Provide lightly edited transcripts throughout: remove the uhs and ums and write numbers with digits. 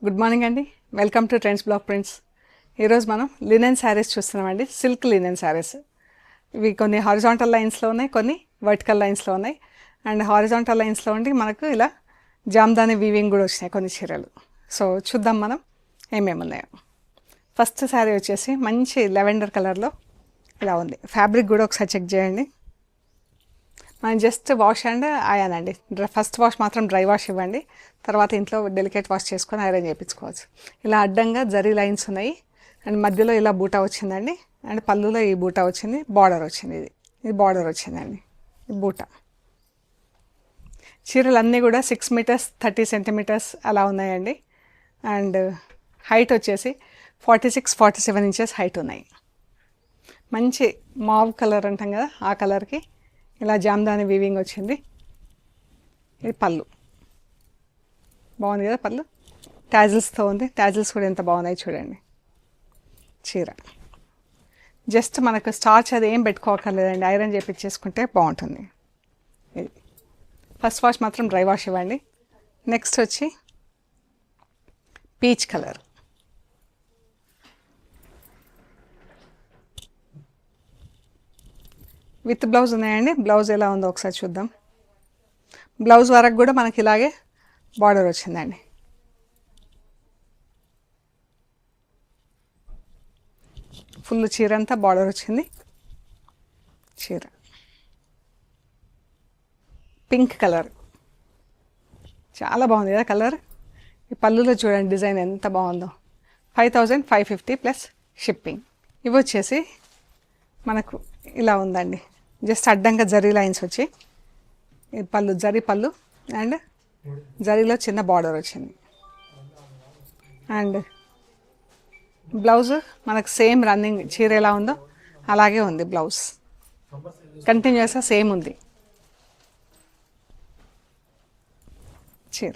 Good morning అండి. Welcome to trends block prints. ఈరోజు మనం లినెన్ శారీస్ చూస్తున్నామండి. Silk linen saris. ఇవి కొన్ని హారిజాంటల్ లైన్స్లో ఉన్నాయి, కొన్ని వర్టికల్ లైన్స్లో ఉన్నాయి. అండ్ హారిజాంటల్ లైన్స్లో ఉండి మనకు ఇలా జామ్దాని వీవింగ్ కూడా వచ్చినాయి కొన్ని చీరలు. సో చూద్దాం మనం ఏమేమి ఉన్నాయో. ఫస్ట్ శారీ వచ్చేసి మంచి లెవెండర్ కలర్లో ఇలా ఉంది. ఫ్యాబ్రిక్ కూడా ఒకసారి చెక్ చేయండి. మనం జస్ట్ వాష్ అండ్ ఐరన్ అండి. ఫస్ట్ వాష్ మాత్రం డ్రై వాష్ ఇవ్వండి, తర్వాత ఇంట్లో డెలికేట్ వాష్ చేసుకొని ఐరన్ చేయించుకోవచ్చు. ఇలా అడ్డంగా జరీ లైన్స్ ఉన్నాయి అండ్ మధ్యలో ఇలా బూటా వచ్చిందండి. అండ్ పళ్ళులో ఈ బూటా వచ్చింది, బార్డర్ వచ్చింది. ఇది బార్డర్ వచ్చిందండి, ఈ బూటా. చీరలు అన్నీ కూడా 6 మీటర్స్ 30 సెంటీమీటర్స్ అలా ఉన్నాయండి. అండ్ హైట్ వచ్చేసి 46-47 ఇంచెస్ హైట్ ఉన్నాయి. మంచి మావ్ కలర్ అంటాం కదా, ఆ కలర్కి ఇలా జామ్దాని వీవింగ్ వచ్చింది. ఇది పళ్ళు, బాగుంది కదా పళ్ళు. ట్యాజిల్స్తో ఉంది. ట్యాజిల్స్ కూడా ఎంత బాగున్నాయి చూడండి. చీర జస్ట్ మనకు స్టార్చ్ అది ఏం పెట్టుకోకర్లేదండి, ఐరన్ చేపించేసుకుంటే బాగుంటుంది. ఇది ఫస్ట్ వాష్ మాత్రం డ్రై వాష్ ఇవ్వండి. నెక్స్ట్ వచ్చి పీచ్ కలర్. విత్ బ్లౌజ్ ఉన్నాయండి. బ్లౌజ్ ఎలా ఉందో ఒకసారి చూద్దాం. బ్లౌజ్ వరకు కూడా మనకి ఇలాగే బార్డర్ వచ్చిందండి. ఫుల్ చీర అంతా బార్డర్ వచ్చింది. చీర పింక్ కలర్, చాలా బాగుంది కదా కలర్. ఈ పళ్ళులో చూడండి డిజైన్ ఎంత బాగుందో. 5550 ప్లస్ షిప్పింగ్. ఇవి వచ్చేసి మనకు ఇలా ఉందండి. జస్ట్ అడ్డంగా జరీ లైన్స్ వచ్చి పళ్ళు, జరీ పళ్ళు అండ్ జరీలో చిన్న బార్డర్ వచ్చింది. అండ్ బ్లౌజ్ మనకు సేమ్ రన్నింగ్ చీర ఎలా ఉందో అలాగే ఉంది. బ్లౌజ్ కంటిన్యూస్గా సేమ్ ఉంది. చీర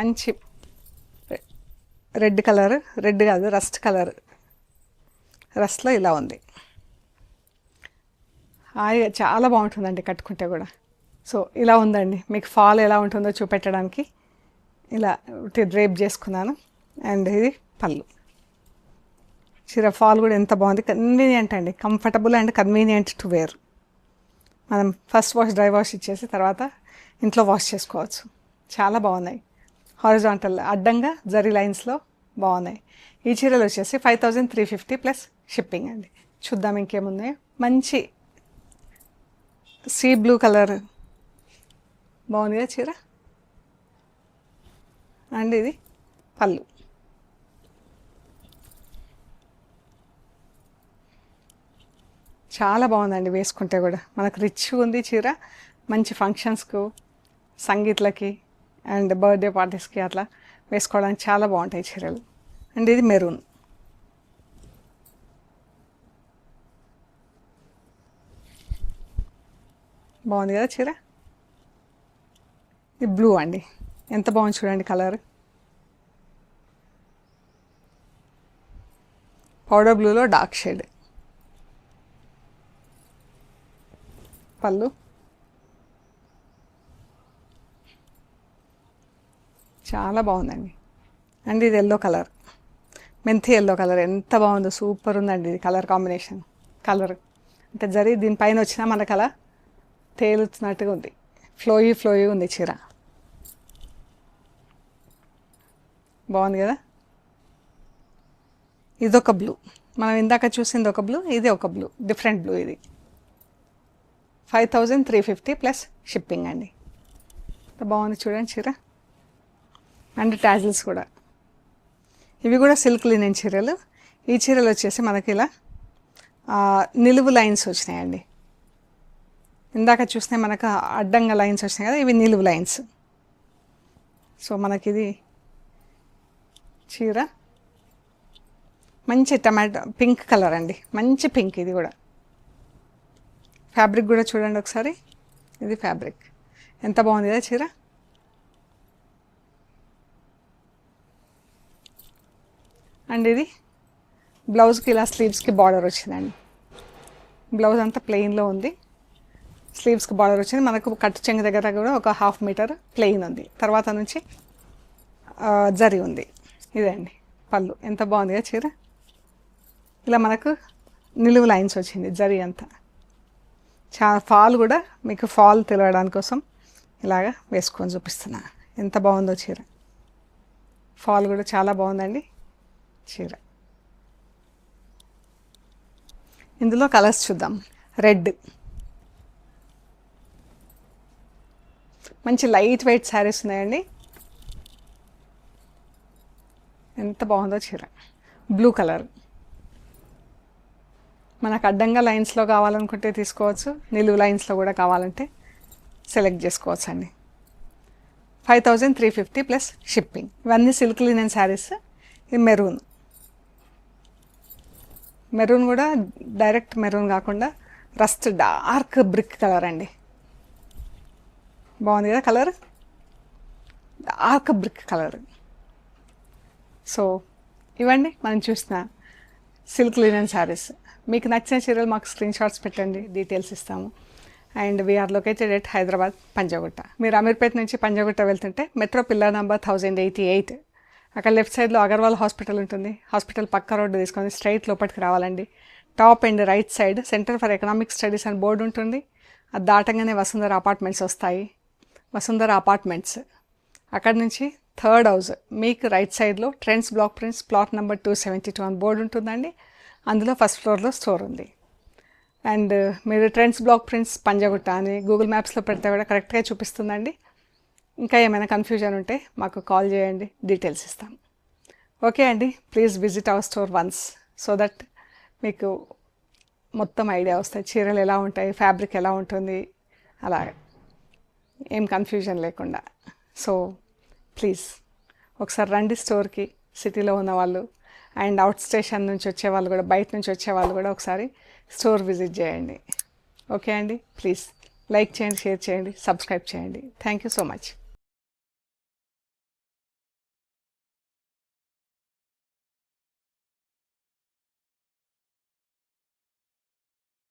మంచి రెడ్ కలర్, రెడ్ కాదు రస్ట్ కలర్, రస్ట్లో ఇలా ఉంది. హాయిగా చాలా బాగుంటుందండి కట్టుకుంటే కూడా. సో ఇలా ఉందండి. మీకు ఫాల్ ఎలా ఉంటుందో చూపెట్టడానికి ఇలా డ్రేప్ చేసుకున్నాను. అండ్ ఇది పళ్ళు. చీర ఫాల్ కూడా ఎంత బాగుంది. కన్వీనియంట్ అండి, comfortable and convenient to wear. మనం ఫస్ట్ వాష్ డ్రై వాష్ ఇచ్చేసి తర్వాత ఇంట్లో వాష్ చేసుకోవచ్చు. చాలా బాగున్నాయి. హారిజాంటల్ అడ్డంగా జరీ లైన్స్లో బాగున్నాయి. ఈ చీరలు వచ్చేసి 5350 ప్లస్ షిప్పింగ్ అండి. చూద్దాం ఇంకేమున్నాయో. మంచి సీ బ్లూ కలర్ బాగుంది కదా చీర. అండ్ ఇది పళ్ళు. చాలా బాగుందండి వేసుకుంటే కూడా. మనకు రిచ్ ఉంది చీర. మంచి ఫంక్షన్స్కు, సంగీత్లకి అండ్ బర్త్డే పార్టీస్కి అట్లా వేసుకోవడానికి చాలా బాగుంటాయి చీరలు. అండ్ ఇది మెరూన్. బాగుంది కదా చీర. ఇది బ్లూ అండి, ఎంత బాగుంది చూడండి కలర్. పౌడర్ బ్లూలో డార్క్ షేడ్. పళ్ళు చాలా బాగుందండి. అండ్ ఇది ఎల్లో కలర్, మెంతి ఎల్లో కలర్, ఎంత బాగుందో. సూపర్ ఉందండి ఇది కలర్ కాంబినేషన్. కలర్ అంటే జరీ దీనిపైన వచ్చినా మనకు అలా తేలుతున్నట్టుగా ఉంది. ఫ్లోయీ ఉంది చీర. బాగుంది కదా. ఇదొక బ్లూ, మనం ఇందాక చూసింది ఒక బ్లూ, ఇది ఒక బ్లూ, డిఫరెంట్ బ్లూ. ఇది 5350 ప్లస్ షిప్పింగ్ అండి. బాగుంది చూడండి చీర. అండ్ ట్యాజిల్స్ కూడా. ఇవి కూడా సిల్క్ లినెన్ చీరలు. ఈ చీరలు వచ్చేసి మనకి ఇలా నిలువు లైన్స్ వచ్చినాయండి. ఇందాక చూస్తే మనకు అడ్డంగా లైన్స్ వచ్చినాయి కదా, ఇవి నిలువు లైన్స్. సో మనకిది చీర మంచి టమాటో పింక్ కలర్ అండి, మంచి పింక్. ఇది కూడా ఫ్యాబ్రిక్ కూడా చూడండి ఒకసారి. ఇది ఫ్యాబ్రిక్ ఎంత బాగుంది కదా చీర. అండ్ ఇది బ్లౌజ్కి ఇలా స్లీవ్స్కి బార్డర్ వచ్చిందండి. బ్లౌజ్ అంతా ప్లెయిన్లో ఉంది, స్లీవ్స్కి బార్డర్ వచ్చింది. మనకు కట్టు చెంగు దగ్గర కూడా ఒక 1/2 మీటర్ ప్లెయిన్ ఉంది. తర్వాత నుంచి జరీ ఉంది. ఇదండి పళ్ళు, ఎంత బాగుందిగా చీర. ఇలా మనకు నిలువు లైన్స్ వచ్చింది జరీ అంతా. ఫాల్ కూడా మీకు ఫాల్ తెలియడానికి కోసం ఇలాగా వేసుకొని చూపిస్తున్నా. ఎంత బాగుందో చీర. ఫాల్ కూడా చాలా బాగుందండి చీర. ఇందులో కలర్స్ చూద్దాం. రెడ్, మంచి లైట్ వెయిట్ శారీస్ ఉన్నాయండి. ఎంత బాగుందో చీర. బ్లూ కలర్, మనకు అడ్డంగా లైన్స్లో కావాలనుకుంటే తీసుకోవచ్చు, నిలువు లైన్స్లో కూడా కావాలంటే సెలెక్ట్ చేసుకోవచ్చు అండి. 5350 ప్లస్ షిప్పింగ్. ఇవన్నీ సిల్క్ లినెన్ శారీస్. ఇది మెరూన్, మెరూన్ కూడా డైరెక్ట్ మెరూన్ కాకుండా రస్ట్ డార్క్ బ్రిక్ కలర్ అండి. బాగుంది కదా colour, dark brick colour. So ఇవ్వండి మనం చూసిన సిల్క్ లినెన్ శారీస్. మీకు నచ్చిన చీరలు మాకు స్క్రీన్ షాట్స్ పెట్టండి, డీటెయిల్స్ ఇస్తాము. And we are located at Hyderabad Panjagutta. మీరు అమీర్పేట నుంచి పంజాగుట్ట వెళ్తుంటే మెట్రో పిల్లర్ నెంబర్ 1088, అక్కడ లెఫ్ట్ సైడ్లో అగర్వాల్ హాస్పిటల్ ఉంటుంది. హాస్పిటల్ పక్క రోడ్డు తీసుకొని స్ట్రైట్ లోపలికి రావాలండి. Top and right side centre for economic studies అని బోర్డు ఉంటుంది. అది దాటంగానే వసుంధర అపార్ట్మెంట్స్ వస్తాయి. వసుంధర అపార్ట్మెంట్స్ అక్కడ నుంచి థర్డ్ హౌస్ మీకు రైట్ సైడ్లో trends block prints plot number 272 అని బోర్డు ఉంటుందండి. అందులో ఫస్ట్ ఫ్లోర్లో స్టోర్ ఉంది. అండ్ మీరు ట్రెండ్స్ బ్లాక్ ప్రింట్స్ పంజాగుట్ట అని గూగుల్ మ్యాప్స్లో పెడితే కూడా కరెక్ట్గా చూపిస్తుందండి. ఇంకా ఏమైనా కన్ఫ్యూజన్ ఉంటే మాకు కాల్ చేయండి, డీటెయిల్స్ ఇస్తాం. ఓకే అండి, please visit our store once so that మీకు మొత్తం ఐడియా వస్తాయి. చీరలు ఎలా ఉంటాయి, ఫ్యాబ్రిక్ ఎలా ఉంటుంది, అలా ఏం కన్ఫ్యూజన్ లేకుండా. సో ప్లీజ్ ఒకసారి రండి స్టోర్కి. సిటీలో ఉన్న వాళ్ళు అండ్ అవుట్ స్టేషన్ నుంచి వచ్చేవాళ్ళు కూడా, బయట నుంచి వచ్చేవాళ్ళు కూడా ఒకసారి స్టోర్ విజిట్ చేయండి. ఓకే అండి, ప్లీజ్ లైక్ చేయండి, షేర్ చేయండి, సబ్స్క్రైబ్ చేయండి. Thank you so much.